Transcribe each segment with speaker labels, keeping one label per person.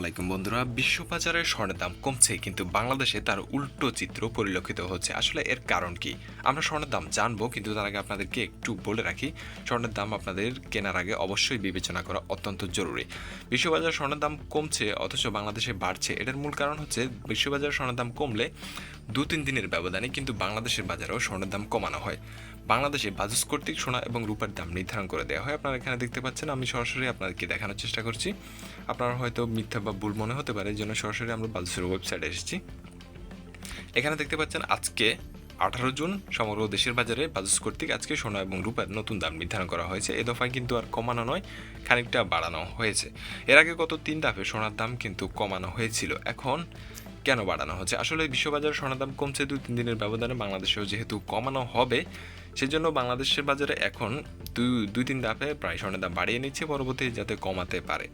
Speaker 1: আলাইকুম বন্ধুরা। বিশ্ববাজারে স্বর্ণের দাম কমছে, কিন্তু বাংলাদেশে তার উল্টো চিত্র পরিলক্ষিত হচ্ছে। আসলে এর কারণ কি? আমরা স্বর্ণের দাম জানবো, কিন্তু তার আগে আপনাদেরকে একটু বলে রাখি, স্বর্ণের দাম আপনাদের কেনার আগে অবশ্যই বিবেচনা করা অত্যন্ত জরুরি। বিশ্ববাজারে স্বর্ণের দাম কমছে অথচ বাংলাদেশে বাড়ছে, এটার মূল কারণ হচ্ছে বিশ্ববাজারে স্বর্ণের দাম কমলে 2-3 দিনের ব্যবধানে কিন্তু বাংলাদেশের বাজারেও স্বর্ণের দাম কমানো হয়। বাংলাদেশে বাজুস কর্তৃক সোনা এবং রূপার দাম নির্ধারণ করে দেওয়া হয়। আপনারা এখানে দেখতে পাচ্ছেন, আমি সরাসরি আপনাদেরকে দেখানোর চেষ্টা করছি। আপনারা হয়তো মিথ্যা বা ভুল মনে হতে পারে, এই জন্য সরাসরি আমরা বাজুসের ওয়েবসাইটে এসেছি। এখানে দেখতে পাচ্ছেন আজকে 18 জুন সমগ্র দেশের বাজারে বাজুস কর্তৃক আজকে সোনা এবং রূপার নতুন দাম নির্ধারণ করা হয়েছে। এ দফায় কিন্তু আর কমানো নয়, খানিকটা বাড়ানো হয়েছে। এর আগে গত 3 দফায় সোনার দাম কিন্তু কমানো হয়েছিল। এখন কেন বাড়ানো হচ্ছে? আসলে বিশ্ববাজারে সোনার দাম কমছে 2-3 দিনের ব্যবধানে, বাংলাদেশেও যেহেতু কমানো হবে, সেজন্য বাংলাদেশের বাজারে এখন 2-3 ধাপে প্রায় সোনার দাম বাড়িয়ে নিচ্ছে, পরবর্তী যাতে কমাতে পারে।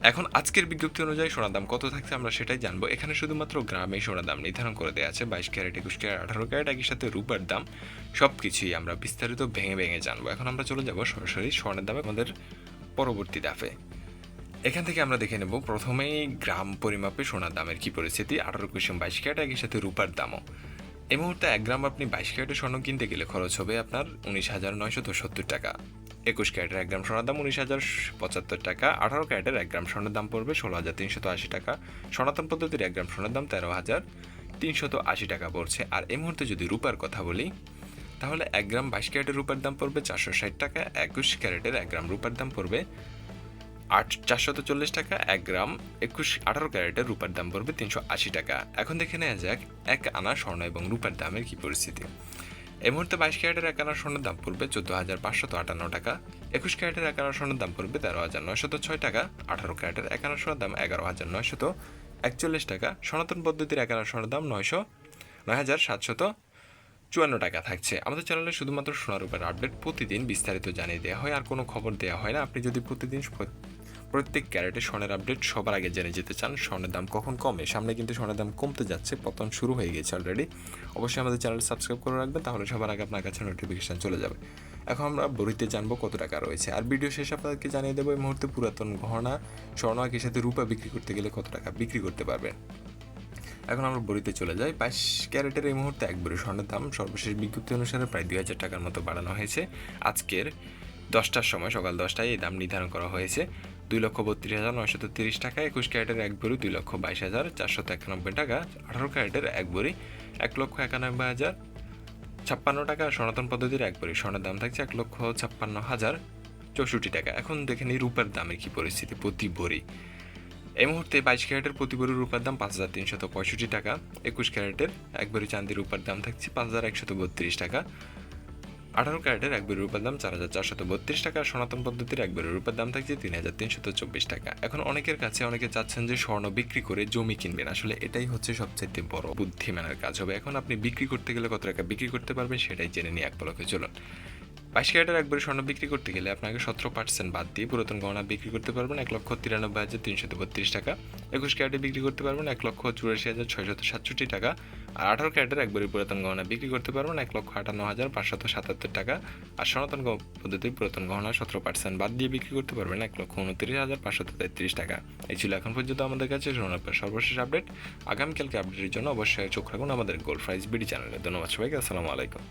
Speaker 1: এখন আজকের বিজ্ঞপ্তি অনুযায়ী সোনার দাম কত থাকছে আমরা সেটাই জানবো। এখানে শুধুমাত্র গ্রামে সোনার দাম নির্ধারণ করে দেওয়া আছে, 22 ক্যারেট, 21 ক্যারেট, 18 ক্যারেট, একই সাথে রূপার দাম, সব কিছুই আমরা বিস্তারিত ভেঙে ভেঙে জানবো। এখন আমরা চলে যাব সরাসরি স্বর্ণের দামে আমাদের পরবর্তী ধাপে। এখান থেকে আমরা দেখে নেব প্রথমেই গ্রাম পরিমাপে সোনার দামের কি পরিস্থিতি। 18-22 ক্যারেট, একই সাথে রূপার দামও। এই মুহূর্তে 1 গ্রাম আপনি 22 ক্যারেটের স্বর্ণ কিনতে গেলে খরচ হবে আপনার 19,970 টাকা। 21 ক্যারেটের 1 গ্রাম স্বর্ণের দাম 19,075 টাকা। 18 ক্যারেটের 1 গ্রাম স্বর্ণের দাম পড়বে 16,380 টাকা। সনাতন পদ্ধতির 1 গ্রাম স্বর্ণের দাম 13,380 টাকা পড়ছে। আর এই মুহূর্তে যদি রূপার কথা বলি, তাহলে 1 গ্রাম 22 ক্যারেটের রূপার দাম পড়বে 460 টাকা। 21 ক্যারেটের 1 গ্রাম রূপার দাম পড়বে 440 টাকা। 1 গ্রাম 18 ক্যারেটের রূপার দাম পড়বে 380 টাকা। এখন দেখে নেওয়া যাক 1 আনা স্বর্ণ এবং রূপার দামের কি পরিস্থিতি। এই মুহূর্তে 22 ক্যারেটের 1 আনা স্বর্ণের দাম পড়বে 14,558 টাকা। 21 ক্যারেটের 1 আনা স্বর্ণের দাম পড়বে 13,906 টাকা। 18 ক্যারেটের 1 আনা স্বর্ণের দাম 11,941 টাকা। সনাতন পদ্ধতির 1 আনা স্বর্ণের দাম 9,754 টাকা থাকছে। আমাদের চ্যানেলে শুধুমাত্র সোনার রূপার আপডেট প্রতিদিন বিস্তারিত জানিয়ে দেওয়া হয়, আর কোনো খবর দেওয়া হয় না। আপনি যদি প্রতিদিন প্রত্যেক ক্যারেটে স্বর্ণের আপডেট সবার আগে জেনে যেতে চান, স্বর্ণের দাম কখন কমে, সামনে কিন্তু স্বর্ণের দাম কমতে যাচ্ছে, পতন শুরু হয়ে গেছে অলরেডি, অবশ্যই আমাদের চ্যানেল সাবস্ক্রাইব করে রাখবেন, তাহলে সবার আগে আপনার কাছে নোটিফিকেশান চলে যাবে। এখন আমরা বড়িতে জানবো কত টাকা রয়েছে, আর ভিডিও শেষে আপনাদেরকে জানিয়ে দেবো এই মুহূর্তে পুরাতন গহনা স্বর্ণ একই সাথে রূপা বিক্রি করতে গেলে কত টাকা বিক্রি করতে পারবেন। এখন আমরা বড়িতে চলে যাই। 22 ক্যারেটের এই মুহূর্তে 1 ভরি স্বর্ণের দাম সর্বশেষ বিজ্ঞপ্তি অনুসারে প্রায় 2,000 টাকার মতো বাড়ানো হয়েছে। আজকের 10টার সময়, সকাল 10টায় এই দাম নির্ধারণ করা হয়েছে 2,32,930 টাকা। 21 ক্যারেটের 1 ভরি 2,22,491 টাকা। 18 ক্যারেটের 1 ভরি 1,91,056 টাকা। সনাতন পদ্ধতির 1 ভরি স্বর্ণের দাম থাকছে 1,56,064 টাকা। এখন দেখে নিই রূপার দামের কি পরিস্থিতি প্রতি ভরি। এই মুহূর্তে 22 ক্যারেটের প্রতি ভরি রূপার দাম 5,365 টাকা। 21 ক্যারেটের 1 ভরি চাঁদি রূপার দাম থাকছে 5,132 টাকা। 18 ক্যারেটের 1 ভরি রূপার দাম 4,432 টাকা। সনাতন পদ্ধতির 1 ভরি রূপার দাম থাকছে 3,324 টাকা। এখন অনেকের কাছে অনেকে চাচ্ছেন যে স্বর্ণ বিক্রি করে জমি কিনবেন, আসলে এটাই হচ্ছে সবচেয়ে বড় বুদ্ধিমানের কাজ হবে। এখন আপনি বিক্রি করতে গেলে কত টাকা বিক্রি করতে পারবেন সেটাই জেনে নিয়ে এক পলকে চলুন। 22 ক্যারেটের 1 ভরি স্বর্ণ বিক্রি করতে গেলে আপনাকে 17% বাদ দিয়ে পুরাতন গহনা বিক্রি করতে পারবেন 1,93,332 টাকা। 21 ক্যারেটে বিক্রি করতে পারবেন 1,84,667 টাকা। আর 18 ক্যারেটের 1 ভরি পুরাতন গহনা বিক্রি করতে পারবেন 1,58,577 টাকা। আর সনাতন পদ্ধতির পুরাতন গহনা 17% বাদ দিয়ে বিক্রি করতে পারবেন 1,29,533 টাকা। এই ছিল এখন পর্যন্ত আমাদের কাছে সোনার সর্বশেষ আপডেট। আগামীকালকে আপডেটের জন্য অবশ্যই চোখ রাখুন আমাদের গোল্ড প্রাইস বিডি চ্যানেলে। ধন্যবাদ সবাইকে, আসসালামু আলাইকুম।